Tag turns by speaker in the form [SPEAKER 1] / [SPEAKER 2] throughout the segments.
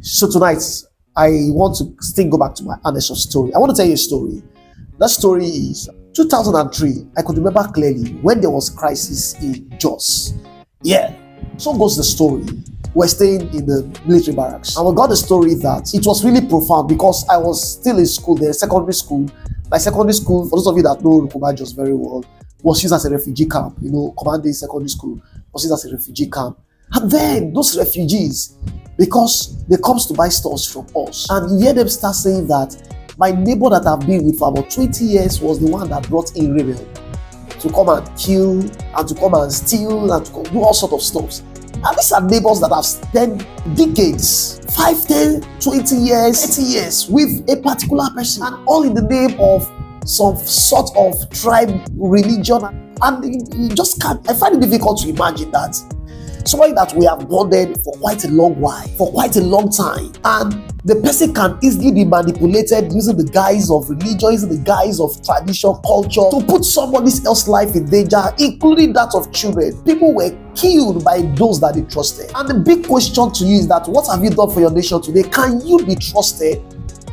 [SPEAKER 1] So tonight, I want to still go back to my initial story. I want to tell you a story. That story is 2003. I could remember clearly when there was crisis in Jos. Yeah, so goes the story. We're staying in the military barracks. And we got the story that it was really profound because I was still in school there, secondary school. My secondary school, for those of you that know Rukuba Jos very well, was used as a refugee camp. Command Day Secondary School was used as a refugee camp. And then those refugees, because they comes to buy stores from us, and you hear them start saying that my neighbor that I've been with for about 20 years was the one that brought in rebel to come and kill and to come and steal and to do all sorts of stuff. And these are neighbors that have spent decades, 5, 10, 20 years, 30 years with a particular person, and all in the name of some sort of tribe, religion. And you just can't, I find it difficult to imagine that somebody that we have bonded for quite a long while, for quite a long time, and the person can easily be manipulated using the guise of religion, using the guise of tradition, culture, to put somebody else's life in danger, including that of children. People were killed by those that they trusted. And the big question to you is that, what have you done for your nation today? Can you be trusted?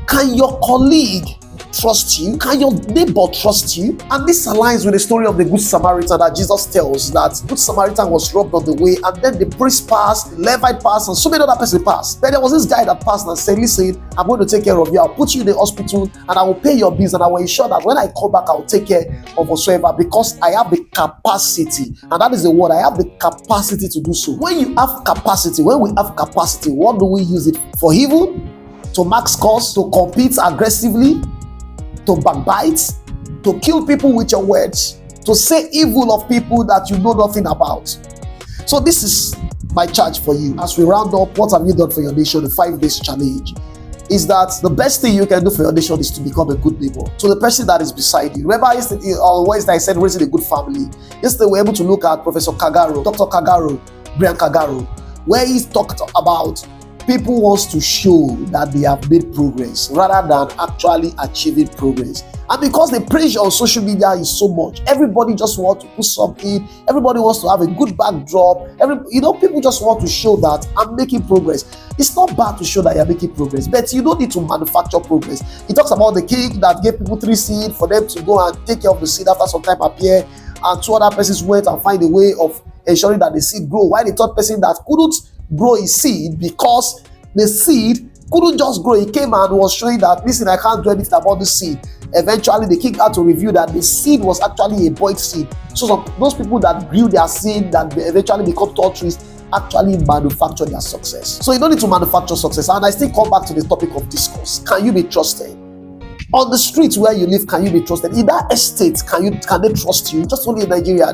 [SPEAKER 1] Can your colleague trust you? Can your neighbor trust you? And this aligns with the story of the Good Samaritan that Jesus tells, that Good Samaritan was robbed on the way, and then the priest passed, the Levite passed, and so many other persons passed. Then there was this guy that passed and said, listen, I'm going to take care of you. I'll put you in the hospital and I will pay your bills, and I will ensure that when I come back, I will take care of whatsoever, because I have the capacity. And that is the word, I have the capacity to do so. When you have capacity, when we have capacity, what do we use it for? Evil? To mark scores? To compete aggressively? To backbite, to kill people with your words, to say evil of people that you know nothing about. So this is my charge for you. As we round up, what have you done for your nation, the 5 days challenge, is that the best thing you can do for your nation is to become a good neighbor to the person that is beside you. Remember yesterday, or Wednesday, I said raising a good family. Yesterday we were able to look at Professor Kagaro, Dr. Kagaro, Brian Kagaro, where he talked about people wants to show that they have made progress rather than actually achieving progress. And because the pressure on social media is so much, everybody just wants to put something, everybody wants to have a good backdrop. People just want to show that I'm making progress. It's not bad to show that you're making progress, but you don't need to manufacture progress. He talks about the king that gave people 3 seeds for them to go and take care of the seed after some time appear, and 2 other persons went and find a way of ensuring that the seed grow, while the 3rd person that couldn't grow his seed because the seed couldn't just grow. He came and was showing that, listen, I can't do anything about the seed. Eventually, the king had to review that the seed was actually a boiled seed. So those people that grew their seed that eventually become tall trees actually manufacture their success. So you don't need to manufacture success. And I still come back to the topic of discourse. Can you be trusted? On the streets where you live, can you be trusted? In that estate, can they trust you? Just only in Nigeria,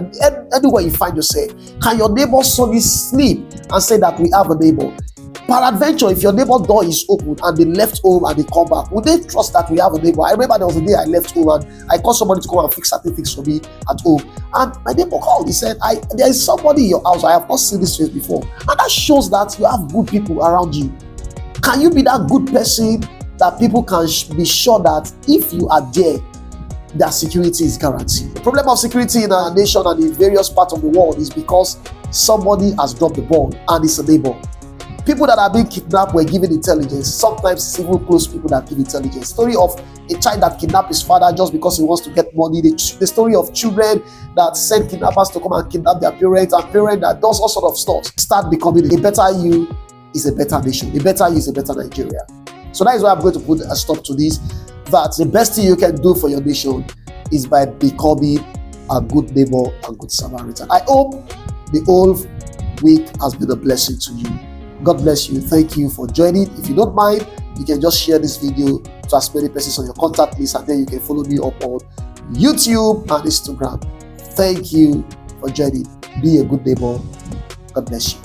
[SPEAKER 1] anywhere you find yourself. Can your neighbor suddenly sleep and say that we have a neighbor? Peradventure, if your neighbor door is open and they left home and they come back, would they trust that we have a neighbor? I remember there was a day I left home and I called somebody to come and fix certain things for me at home. And my neighbor called, he said, there is somebody in your house, I have not seen this face before. And that shows that you have good people around you. Can you be that good person that people can be sure that if you are there, their security is guaranteed? The problem of security in our nation and in various parts of the world is because somebody has dropped the ball and it's a neighbor. People that are being kidnapped were given intelligence. Sometimes it's even close people that give intelligence. Story of a child that kidnapped his father just because he wants to get money. The story of children that send kidnappers to come and kidnap their parents, and parents that does all sort of stuff. Start becoming a better you is a better nation. A better you is a better Nigeria. So that is why I'm going to put a stop to this. That the best thing you can do for your nation is by becoming a good neighbor and good Samaritan. I hope the whole week has been a blessing to you. God bless you. Thank you for joining. If you don't mind, you can just share this video to as many persons on your contact list, and then you can follow me up on YouTube and Instagram. Thank you for joining. Be a good neighbor. God bless you.